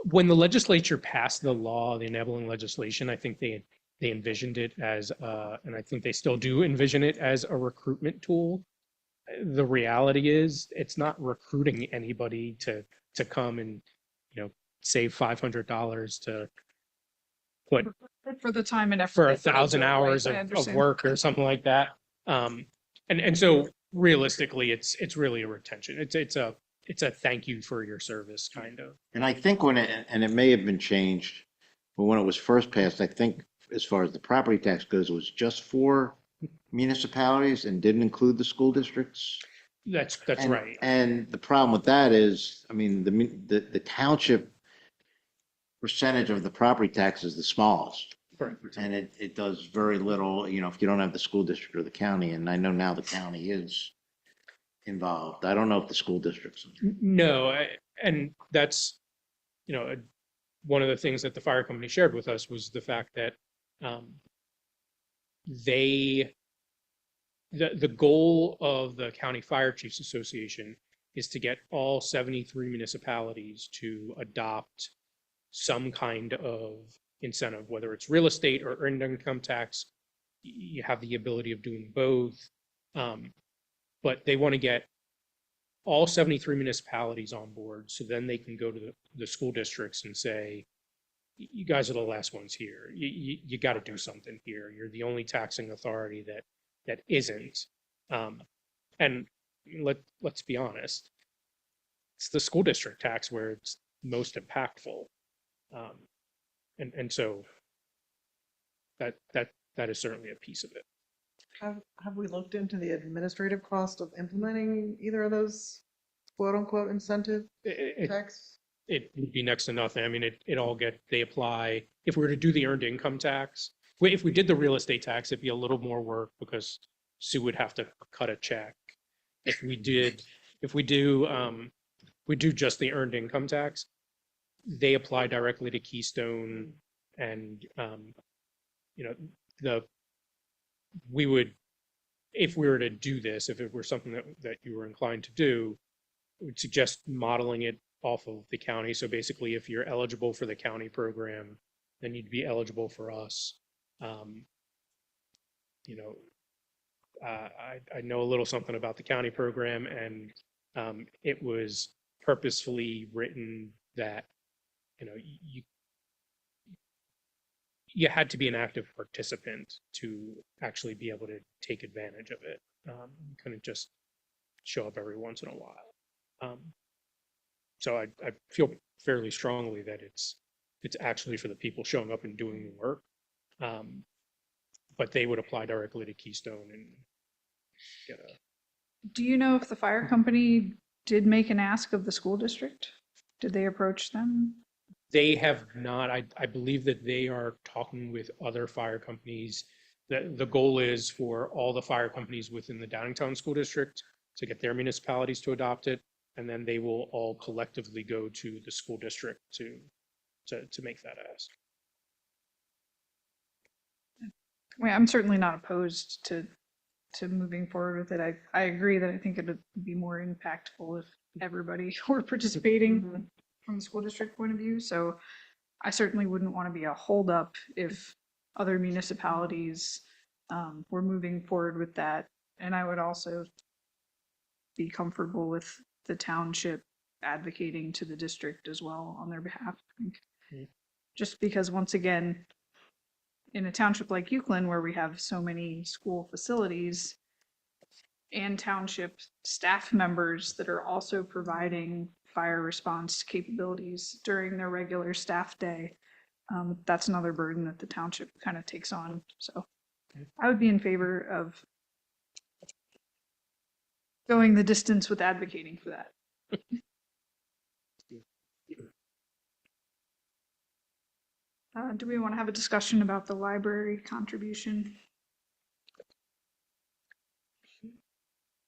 When the legislature passed the law, the enabling legislation, I think they envisioned it as, and I think they still do envision it as a recruitment tool. The reality is, it's not recruiting anybody to come and save $500 to put For the time and effort. for they put into 1,000 it, right? hours I of understand. work or something like that. And so realistically, it's really a retention. It's a thank you for your service kind of. And I think and it may have been changed, but when it was first passed, I think as far as the property tax goes, it was just for municipalities and didn't include the school districts. That's And- right. And the problem with that is, I mean, the township percentage of the property tax is the smallest. Correct. And it does very little, if you don't have the school district or the county, and I know now the county is involved. I don't know if the school districts. No, and that's, one of the things that the fire company shared with us was the fact that the goal of the County Fire Chiefs Association is to get all 73 municipalities to adopt some kind of incentive, whether it's real estate or earned income tax. You have the ability of doing both. But they want to get all 73 municipalities on board, so then they can go to the school districts and say, you guys are the last ones here. You got to do something here. You're the only taxing authority that isn't. And let's be honest, it's the school district tax where it's most impactful. And so that is certainly a piece of it. Have we looked into the administrative cost of implementing either of those quote unquote incentive tax? It would be next to nothing. I mean, they apply, if we were to do the earned income tax, if we did the real estate tax, it'd be a little more work because Sue would have to cut a check. If we do just the earned income tax, they apply directly to Keystone, and we would, if we were to do this, if it were something that you were inclined to do, I would suggest modeling it off of the county. So basically, if you're eligible for the county program, then you'd be eligible for us. I know a little something about the county program, and it was purposefully written that you had to be an active participant to actually be able to take advantage of it. You couldn't just show up every once in a while. So I feel fairly strongly that it's actually for the people showing up and doing the work. But they would apply directly to Keystone and get a. Do you know if the fire company did make an ask of the school district? Did they approach them? They have not. I believe that they are talking with other fire companies. The goal is for all the fire companies within the Downingtown School District to get their municipalities to adopt it. and then they will all collectively go to the school district to make that ask. I mean, I'm certainly not opposed to moving forward with it. I agree that I think it would be more impactful if everybody were participating from the school district point of view. So I certainly wouldn't want to be a holdup if other municipalities were moving forward with that. And I would also be comfortable with the township advocating to the district as well on their behalf. I think. Just because once again, in a township like Euclid, where we have so many school facilities and township staff members that are also providing fire response capabilities during their regular staff day, that's another burden that the township kind of takes on. So I would be in favor of going the distance with advocating for that. Do we want to have a discussion about the library contribution?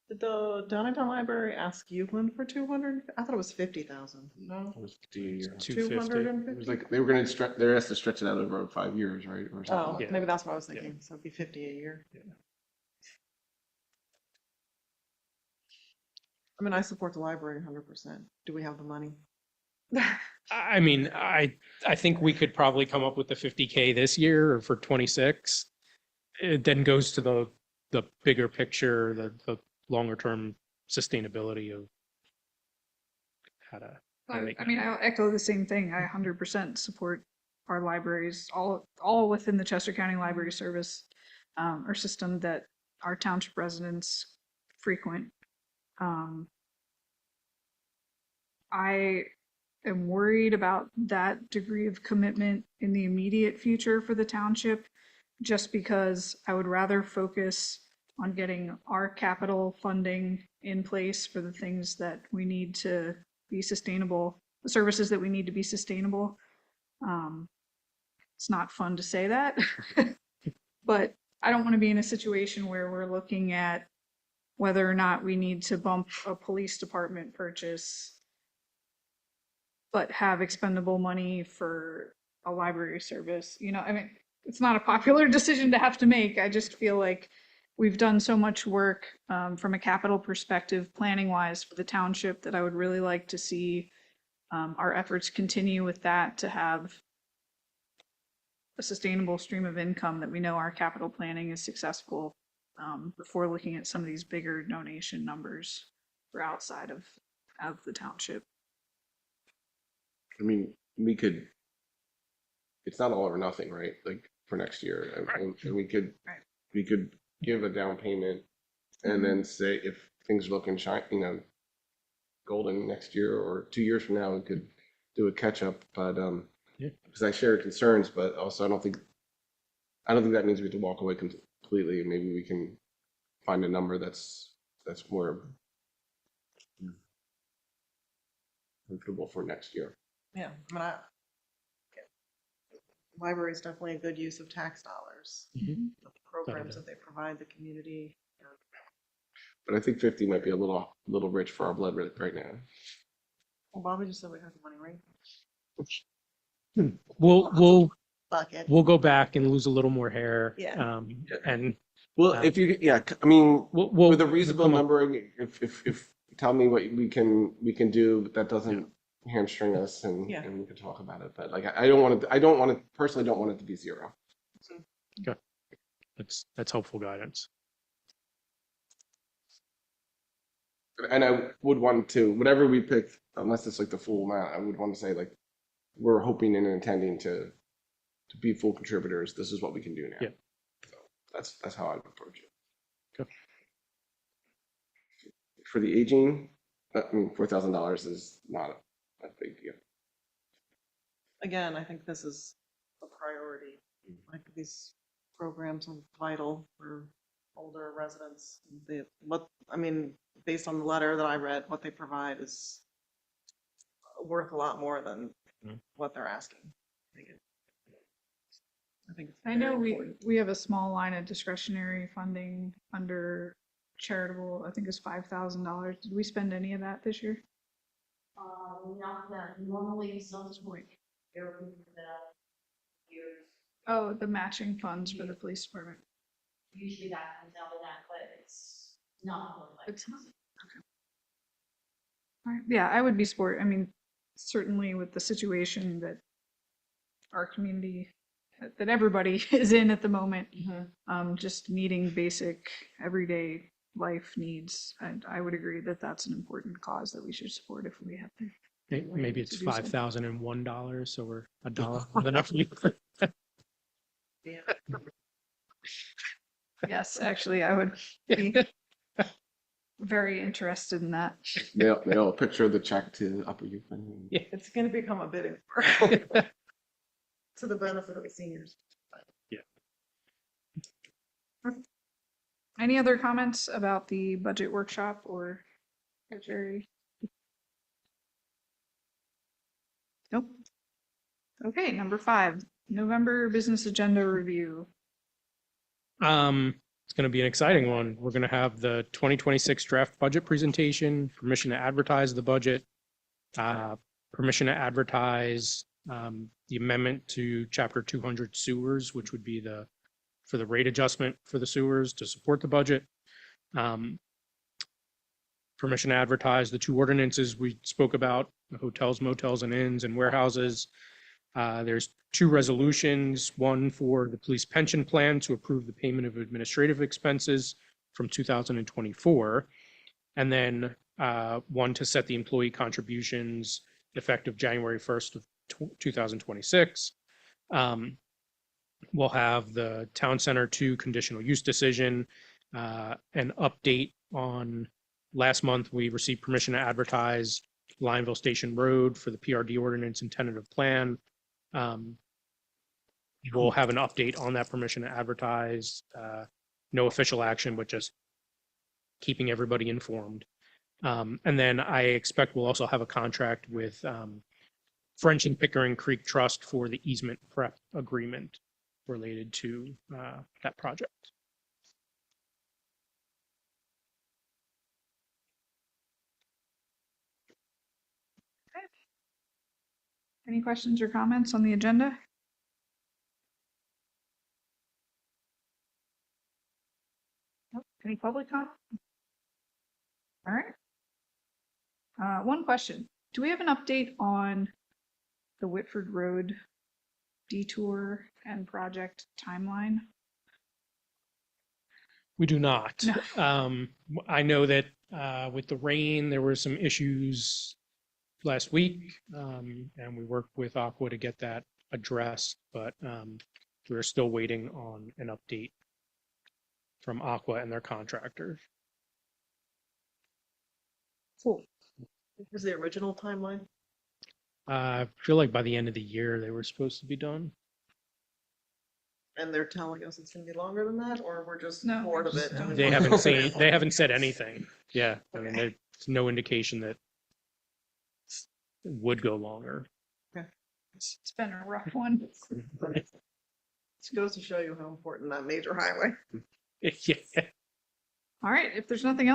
Did the Downingtown Library ask Euclid for 200? I thought it was 50,000. No, It was 50 a year. 250. It was 250. like they were going to stretch. They're asked to stretch it out over 5 years, right? Or something. Oh, like Yeah. maybe that's what I was Yeah. thinking. So it'd be 50 a year. Yeah. I mean, I support the library 100%. Do we have the money? I mean, I think we could probably come up with the 50K this year or for 26. It then goes to the bigger picture, the longer term sustainability of how to make I mean, I'll echo the same thing. I 100% support our libraries, all within the Chester County Library Service or system that our township residents frequent. I am worried about that degree of commitment in the immediate future for the township, just because I would rather focus on getting our capital funding in place for the things that we need to be sustainable, the services that we need to be sustainable. It's not fun to say that, but I don't want to be in a situation where we're looking at whether or not we need to bump a police department purchase, but have expendable money for a library service. You know, I mean, it's not a popular decision to have to make. I just feel like we've done so much work from a capital perspective, planning wise for the township, that I would really like to see our efforts continue with that, to have a sustainable stream of income that we know our capital planning is successful before looking at some of these bigger donation numbers for outside of the township. I mean, we could. It's not all or nothing, right? Like for next year, and we could Right. we could give a down payment, and then say if things are looking golden next year or 2 years from now, we could do a catch up. But Yeah. because I share concerns, but also I don't think that means we have to walk away completely. Maybe we can find a number that's more comfortable for next year. Yeah, I mean, library is definitely a good use of tax dollars. Mhm. The programs that they provide the community. But I think 50 might be a little rich for our blood right now. Well, Bobby just said we have the money, right? Bucket. We'll go back and lose a little more hair. Yeah. And Well, Um, if you, yeah, I mean, we'll with a reasonable come up- number, if tell me what we can do, but that doesn't hamstring us, and Yeah. and we can talk about it. But like, I don't want to personally don't want it to be zero. That's helpful guidance. And I would want to, whatever we pick, unless it's like the full amount, I would want to say like, we're hoping and intending to be full contributors. This is what we can do now. Yeah. So that's how I would approach it. Okay. For the aging, I mean, $4,000 is not a big deal. Again, I think this is a priority. Like these programs are vital for older residents. Based on the letter that I read, what they provide is worth a lot more than what they're asking. I think it's I know very important. we have a small line of discretionary funding under charitable, I think it's $5,000. Did we spend any of that this year? Not that, normally some point, they're looking for that years, Oh, the matching funds for the police department. usually that comes out of that, but it's not more like. It's not. All right, yeah, I would be support, I mean, certainly with the situation that our community, that everybody is in at the moment, just needing basic everyday life needs, and I would agree that that's an important cause that we should support if we have to. Maybe it's To do so. $5,001, so we're $1 more than enough. Yeah. Yes, actually, I would be very interested in that. Mail a picture of the check to Upper Yukon. Yeah. It's gonna become a bidding war. To the benefit of the seniors. Any other comments about the budget workshop or Jerry? Nope. Okay, number 5, November business agenda review. It's going to be an exciting one. We're going to have the 2026 draft budget presentation, permission to advertise the budget, permission to advertise the amendment to Chapter 200 sewers, which would be for the rate adjustment for the sewers to support the budget. Permission to advertise the 2 ordinances we spoke about, the hotels, motels, and inns and warehouses. There's 2 resolutions, one for the police pension plan to approve the payment of administrative expenses from 2024, and then one to set the employee contributions effective January 1st of 2026. We'll have the Town Center 2 conditional use decision, an update on last month. We received permission to advertise Lineville Station Road for the PRD ordinance and tentative plan. We'll have an update on that permission to advertise, no official action, but just keeping everybody informed. And then I expect we'll also have a contract with French and Pickering Creek Trust for the easement prep agreement related to that project. Any questions or comments on the agenda? Nope. Any public comment? All right. One question. Do we have an update on the Whitford Road detour and project timeline? We do not. No. I know that with the rain, there were some issues last week, and we worked with Aqua to get that addressed, but we're still waiting on an update from Aqua and their contractor. Cool. Was the original timeline? I feel like by the end of the year, they were supposed to be done. And they're telling us it's gonna be longer than that, or we're just No, bored of we it? just and don't. we They want- haven't said anything. Yeah, I mean, there's no indication that it would go longer. It's been a rough one. It goes to show you how important that major highway. Yeah. All right. If there's nothing else.